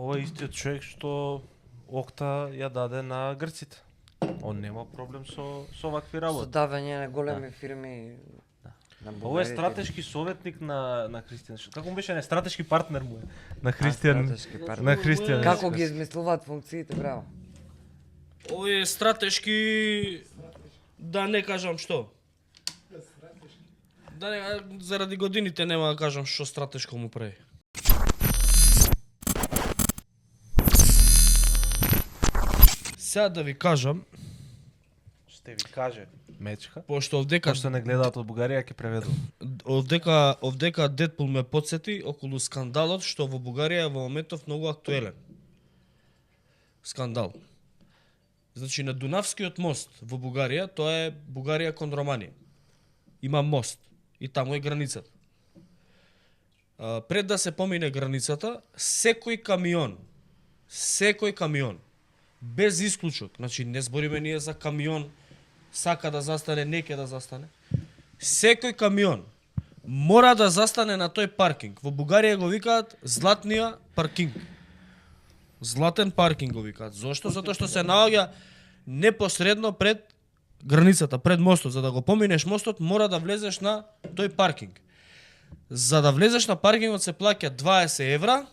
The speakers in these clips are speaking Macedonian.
Ова е истиот човек што Окта ја даде на грците. Он нема проблем со вакви Со работи. давање на големи фирми. На Ова е бугарите. стратешки советник на Христијан. Како му беше, не, стратешки партнер му е на Христијан. Стратешки партнер. На Христијан. Како ги измислуваат функциите, браво. Овој е стратешки, да не кажам што. Да не, заради годините нема да кажам што стратешко му прави. Сега да ви кажам, Ще ви каже Мечка. пошто овдека Кашто не гледаат од Бугарија, ќе преведам. овдека Дедпул ме подсети околу скандалот што во Бугарија во моментов многу актуелен. Скандал. Значи на Дунавскиот мост во Бугарија, тоа е Бугарија кон Романија. Има мост и таму е границата. Пред да се помине границата, секој камион, без исклучок, значи не збориме ние за камион, сака да застане, не ќе да застане. Секој камион мора да застане на тој паркинг. Во Бугарија го викаат златниот паркинг. Златен паркинг го викаат. Зошто? Затоа што се наоѓа непосредно пред границата, пред мостот. За да го поминеш мостот, мора да влезеш на тој паркинг. За да влезеш на паркингот се плаќа 20 евра.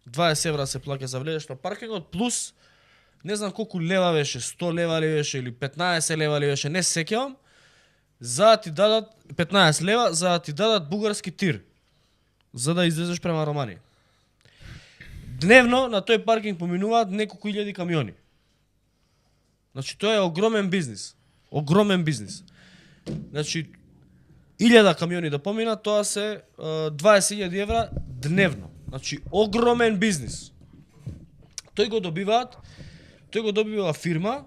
20 евра се плаќа за влезеш на паркингот, плюс не знам колку лева беше, 100 лева ли беше или 15 лева ли беше, не се сеќавам, за да ти дадат 15 лева за да ти дадат бугарски тир, за да излезеш према Романија. Дневно на тој паркинг поминуваат неколку илјади камиони. Значи тоа е огромен бизнис. Огромен бизнис. Значи 1000 камиони да поминат, тоа се 20.000 евра дневно. Значи огромен бизнис. Тој го добива фирма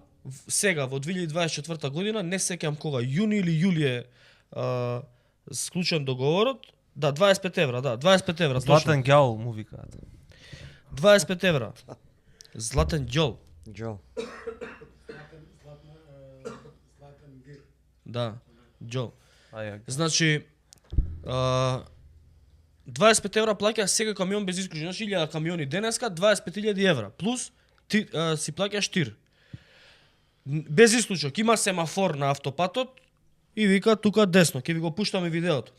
сега во 2024 година, не сеќам кога, јуни или јули е склучен договорот. Да, 25 евра, да, 25 евра. Златен ѓаул му викаат. 25 евра. Златен ѓол. Џо. Да, ѓол. Аја. Значи 25 евра плаќа секој камион без исклучок. Значи 1000 камиони денеска 25.000 евра плюс ти си плаќаш тир. Без исклучок. Има семафор на автопатот и вика тука десно, ќе ви го пуштаме видеото.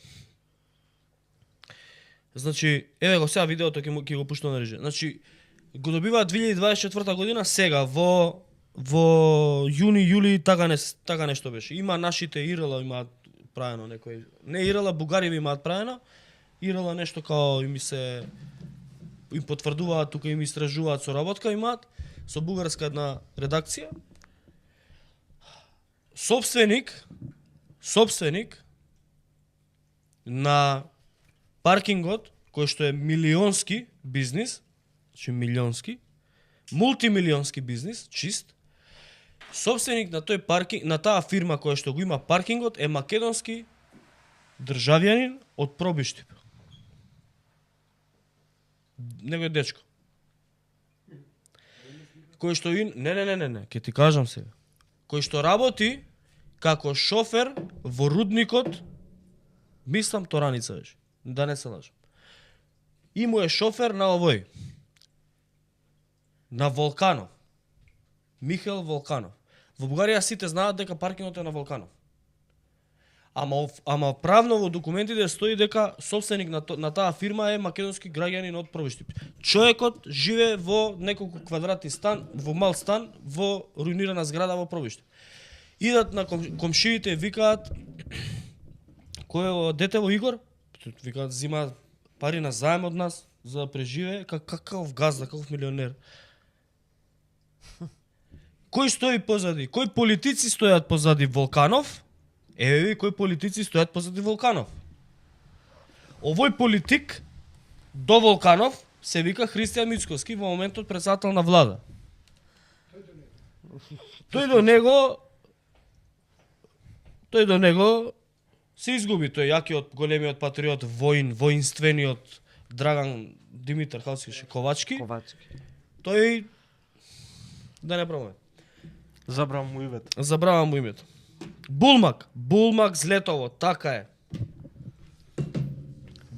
Значи, еве го сега видеото ќе го пуштам на режим. Значи, го добива 2024 година сега во јуни, јули, така нешто беше. Има нашите ИРЛ имаат правено некој. Не ИРЛ, Бугариви имаат правено. ИРЛ нешто као им им потврдуваат, тука им истражуваат соработка имаат со бугарска една редакција. Собственик на паркингот, кој што е милионски бизнис, значи милионски, мултимилионски бизнис, чист. Собственик на тој паркинг, на таа фирма која што го има паркингот е македонски државјанин од Пробиштип. Него е дечко. Кој што не, ќе ти кажам сега. Кој што работи како шофер во рудникот, мислам Тораница беше, да не се лажам. И му е шофер на овој. На Волканов. Михаил Волканов. Во Бугарија сите знаат дека паркингот е на Волканов. Ама правно во документите стои дека собственик на таа фирма е македонски граѓанин од Пробиштип. Човекот живее во неколку квадрати стан, во мал стан, во руинирана зграда во Пробиштип. Идат на комшиите, викаат кој е дете во Игор? Викаат зима пари на заем од нас за да преживее, каков газда, каков милионер. Кој стои позади? Кои политици стојат позади Волканов? Еве кои политици стојат позади Волканов. Овој политик до Волканов се вика Христијан Мицковски, во моментот председател на влада. Тој до него се изгуби, тој јакиот големиот патриот, воинствениот Драган Димитар Ковачки. Тој да не промој. Забравам му името. Булмак Злетово, така е.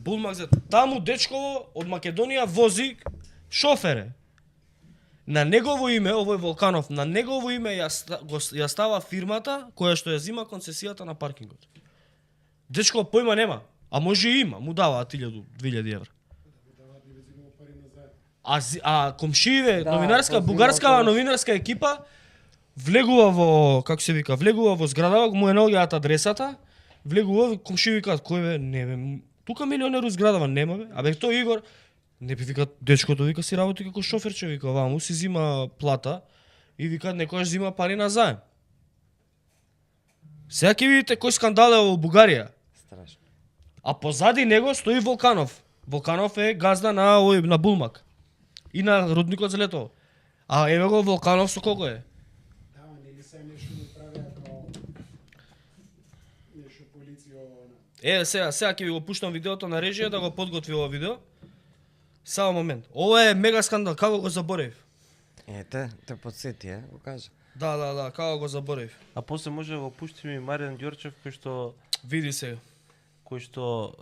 Булмак за таму дечково од Македонија вози шофере. На негово име, овој Волканов, на негово име ја става фирмата која што ја зима концесијата на паркингот. Дечко појма нема, а може и има, му даваат 1000-2000 евра. А комшиеве, новинарска, бугарска новинарска екипа влегува во, како се вика, влегува во зградава, му е наоѓаат адресата, влегува, комши викаат, кој бе, не бе, тука милионер у зградава, нема бе, абе тој Игор, не би вика, дечкото вика си работи како шоферче, вика, ваму си зима плата и вика, некојаш зима пари на заем. Сега ќе видите кој скандал е во Бугарија. Страшно. А позади него стои Волканов. Волканов е газда на овој на Булмак и на рудникот за Летово. А еве го Волканов со колко е? Да, нели се нешто да правиат као нешто полиција Сега ќе ви го пуштам видеото на режија да го подготви ова видео. Само момент. Ова е мега скандал, како го заборев? Те подсети, го кажа. Да, како го заборев? А после може да го пуштиме и Маријан Ѓорчев Види се. кој што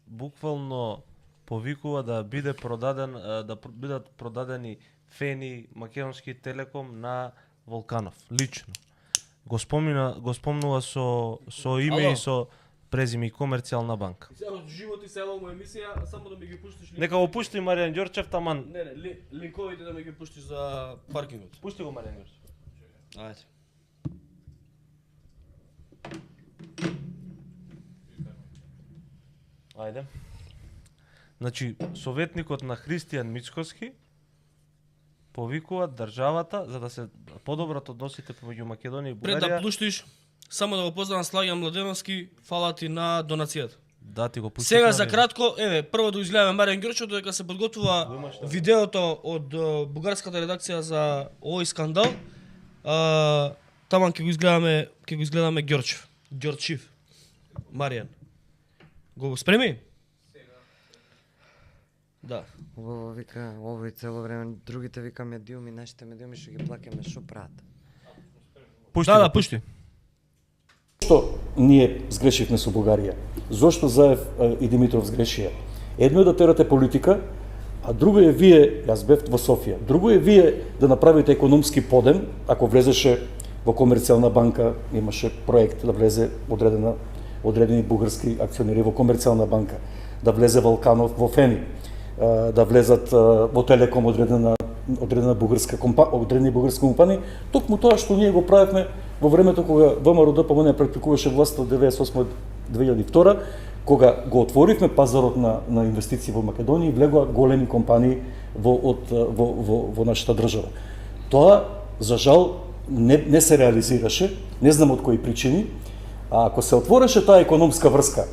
буквално повикува да биде продаден, да бидат продадени фени Македонски Телеком на Волканов лично. Го спомнува со име Ало. и со презиме и комерцијална банка. Сега живот и села му емисија, само да ми ги пуштиш. Нека го пушти Маријан Ѓорчев таман. Не, линковите да ми ги пуштиш за паркингот. Пушти го Маријан Ѓорчев. Ајде. Ајде. Значи, советникот на Христијан Мицкоски повикува државата за да се подобрат односите помеѓу Македонија и Пред да Бугарија. пуштиш, само да го поздравам Славјан Младеновски, фала ти на донацијата. Да, ти го пуштиш. Сега на за време. кратко, еве, прво да изгледаме Маријан Ѓорчев додека се подготвува Го имаш, да. видеото од бугарската редакција за овој скандал. Таман ќе го изгледаме Ѓорчев. Ѓорчив. Маријан. Го спреми? Да. Убаво вика, овој цело време, другите вика медиуми, нашите медиуми што ги плакаме, шо прават? Пушти Да, го, пушти. Зошто ние сгрешивме со Бугарија? Зошто Заев и Димитров сгрешија? Едно е да терате политика, а друго е вие, јас бев во Софија, друго е вие да направите економски подем, ако влезеше во комерцијална банка, имаше проект да влезе одредени бугарски акционери во комерцијална банка, да влезе Волканов во Фени, да влезат во Телеком одредени бугарски компании, токму тоа што ние го правевме во времето кога ВМРО ДПМН практикуваше власта од 98-2002, кога го отворивме пазарот на инвестиции во Македонија и влегоа големи компании во нашата држава. Тоа, за жал, не се реализираше, не знам од кои причини, а ако се отвореше таа економска врска,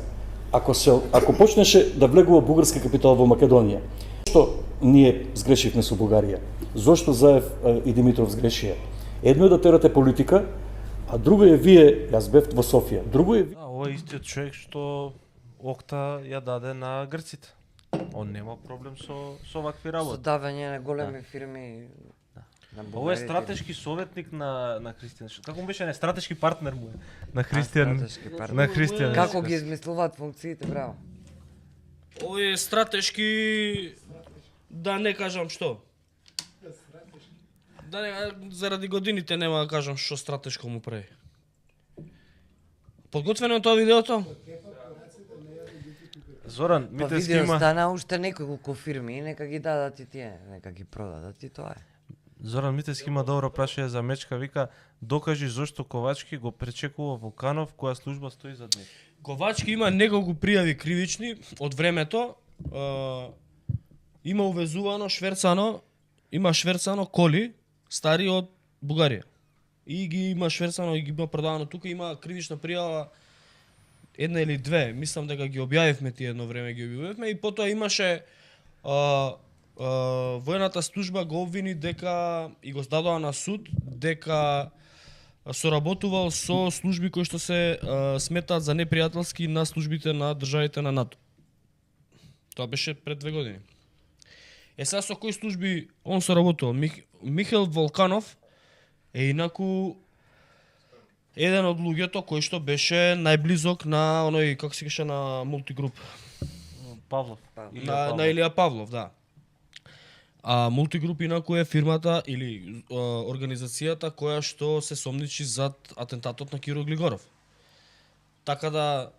ако почнеше да влегува бугарски капитал во Македонија, што ние сгрешивме со Бугарија? Зошто Заев и Димитров сгрешија? Едно е да терате политика, а друго е вие, јас бев во Софија, друго е Да, ова е истиот човек што Окта ја даде на грците. Он нема проблем со вакви Со работи. давање на големи фирми на Ова е бугарите. стратешки советник на Христијан. Како му беше, не, стратешки партнер му е на Христијан. стратешки партнер. На Христијан. Како ги измислуваат функциите, браво. Овој е стратешки, да не кажам што. Да не, заради годините нема да кажам што стратешко му прави. Подготвено е тоа видеото? Зоран, Па Митевски видео има стана уште неколку фирми и нека ги дадат и тие, нека ги продадат и тоа е. Зоран Митевски има добро прашање за Мечка, вика докажи зошто Ковачки го пречекува Волканов, која служба стои зад него. Ковачки има неколку пријави кривични од времето. Има увезувано, шверцано коли стари од Бугарија. И ги има шверцано и ги има продавано тука, има кривична пријава една или две, мислам дека ги објавивме тие едно време ги објавивме и потоа имаше воената служба го обвини дека и го здадоа на суд дека соработувал со служби кои што се сметаат за непријателски на службите на државите на НАТО. Тоа беше пред 2 години. Сега со кои служби он соработувал? Михаил Волканов е инаку еден од луѓето кој што беше најблизок на оној, како се кеше, на Мултигруп. Павлов. Павлов. на Илија Павлов, да. А Мултигруп инаку е фирмата или организацијата која што се сомничи зад атентатот на Киро Глигоров. Така да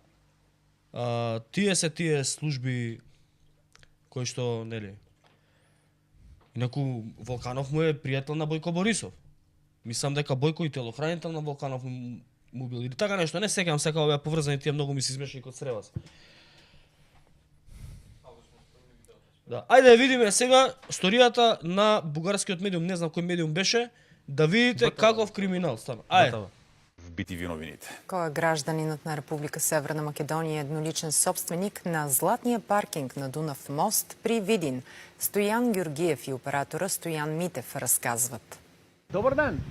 тие служби кои што, нели, инаку Волканов му е пријател на Бојко Борисов. Мислам дека Бојко и телохранител на Волканов му бил или така нешто, не сеќавам сега овие поврзани, тие многу ми се измешани код сревас. Да, ајде да видиме сега сторијата на бугарскиот медиум, не знам кој медиум беше, да видите каков криминал стана. Ајде. В BTV новините. Кој е гражданинот на Република Северна Македонија, едноличен собственик на златния паркинг на Дунав мост при Видин. Стојан Ѓоргиев и оператора Стојан Митев разказват. Добар ден.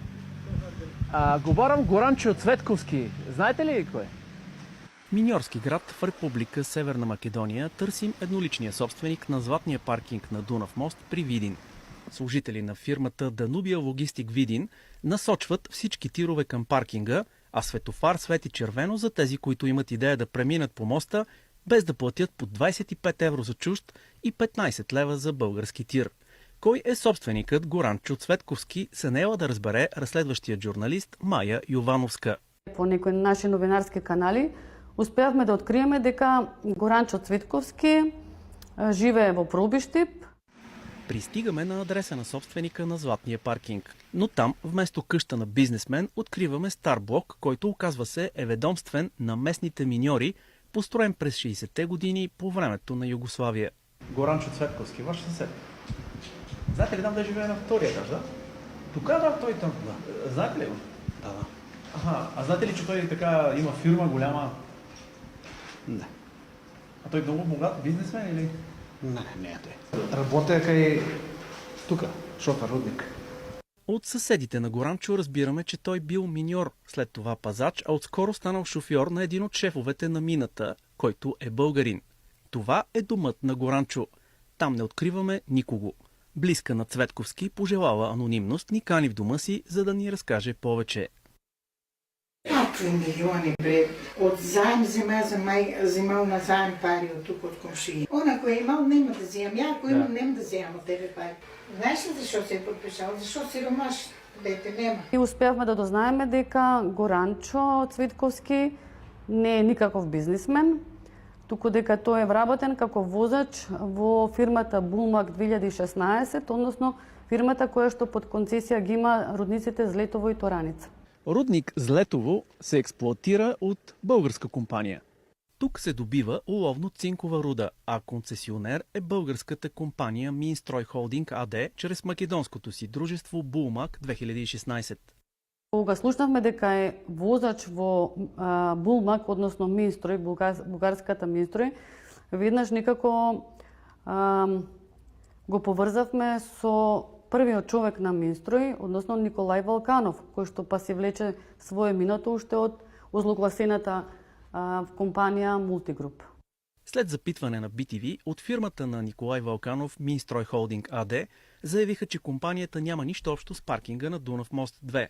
Говорам Горанчо Цветковски. Знаете ли кој? Миньорски град в Република Северна Македония търсим едноличния собственик на златния паркинг на Дунав мост при Видин. Служители на фирмата Данубия Логистик Видин насочват всички тирове към паркинга, а светофар свети червено за тези, които имат идея да преминат по моста, без да платят по 25 евро за чужд и 15 лева за български тир. Кой е собственикът Горанчо Цветковски, се наела да разбере разследващият журналист Майя Јовановска. По некои наши новинарски канали успеавме да откриеме дека Горанчо Цветковски живее во Пробиштип. Пристигаме на адреса на собственика на златния паркинг. Но там, вместо къща на бизнесмен, откриваме стар блок, който оказва се е ведомствен на местните миньори, построен през 60-те години по времето на Югославия. Горанчо Цветковски, ваш съсед. Знаете ли там да живее на втория етаж, да? Тук да, той там. Да. Знаете ли го? Да. Аха, а знаете ли, че той така има фирма голяма? Не. А той много богат бизнесмен или? Не е той. Работя кај тука, шофер, рудник. От съседите на Горанчо разбираме, че той бил миньор, след това пазач, а отскоро станал шофьор на един от шефовете на мината, който е българин. Това е домът на Горанчо. Там не откриваме никого. Близка на Цветковски, пожелала анонимност, ни кани в дома си, за да ни разкаже повече. Какви милиони, бре. От заем взимал на заем пари от тук от комшии. Он ако е имал, нема да взимам. Я ако имам, нема да взимам от тебе пари. Знаеш ли защо се е подпишал? Защо сиромаш? Дете нема. И успеавме да дознаеме дека Горанчо Цветковски не е никаков бизнесмен, туку дека тој е вработен како возач во фирмата Булмак 2016, односно фирмата која што под концесија ги има рудниците Злетово и Тораница. Рудник Злетово се експлоатира от българска компания. Тук се добива оловно-цинкова руда, а концесионер е българската компания Минстрой Холдинг АД чрез македонското си дружество Булмак 2016. Кога слушнавме дека е возач во Булмак, односно Минстрој, бугарската Минстрој, веднаш некако го поврзавме со првиот човек на Минстрој, односно Николај Волканов, кој што па си влече свое минато уште од озлогласената компанија Мултигруп. След запитване на BTV от фирмата на Николай Вълканов Минстрой Холдинг АД заявиха, че компанията няма нищо общо с паркинга на Дунав мост 2.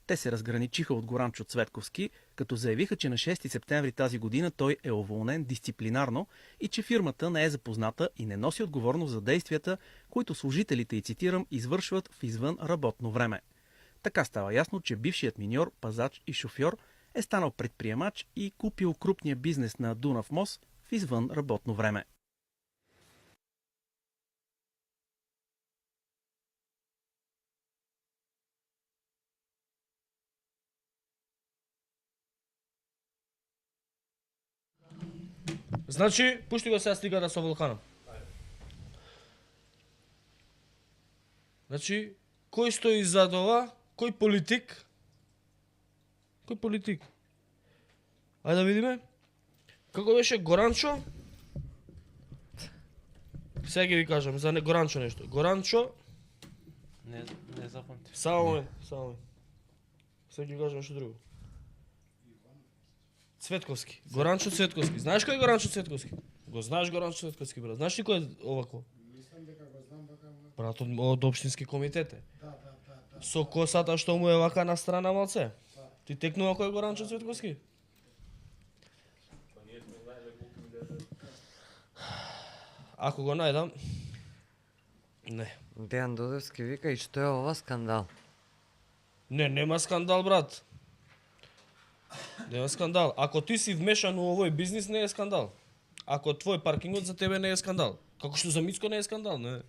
Те се разграничиха от Горанчо Цветковски, като заявиха, че на 6 септември тази година той е уволнен дисциплинарно и че фирмата не е запозната и не носи отговорност за действията, които служителите, и цитирам, извършват в извън работно време. Така става ясно, че бившият миньор, пазач и шофьор е станал предприемач и купил крупния бизнес на Дунав мост в извън работно време. Значи, пушти го сега сликата со Волканов. Значи, кој стои зад ова? Кој политик? Кој политик? Ајде да видиме. Како беше Горанчо? Сега ги ви кажам за Горанчо нешто. Горанчо... Не запамти. Само момент. Сега ги кажам нешто друго. Цветковски. Горанчо Цветковски. Знаеш кој е Горанчо Цветковски? Го знаеш Горанчо Цветковски, брат. Знаеш ли кој е овако? Мислам дека го знам дека Брат, од општински комитет е. Да. Со косата што му е вака на страна малце. Ти текнува кој е Горанчо Цветковски? Ако го најдам, не. Дејан Додевски вика и што е ова скандал? Не, нема скандал, брат. Нема скандал. Ако ти си вмешан у овој бизнис, не е скандал. Ако твој паркингот за тебе не е скандал. Како што за Мицко не е скандал, не.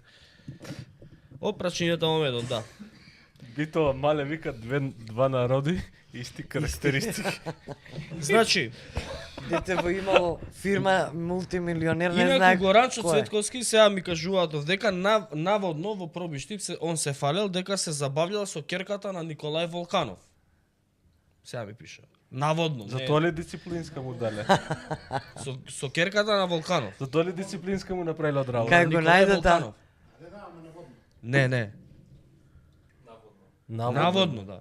Опрачнината моментот, да. Битова мале вика два народи, исти карактеристики. Значи, Дете во имало фирма мултимилионер, не знае инаку Горанчо кој е. Цветковски сега ми кажуваат дека наводно во проби Штип он се фалел дека се забавljал со керката на Николај Волканов. Сега ми пише. Наводно. За не. тоа ли дисциплинска му дале? Со керката на Волканов. За тоа ли дисциплинска му направила од работа? Кај го Николај најде Волканов. таа? Не. Наводно. Наводно, да.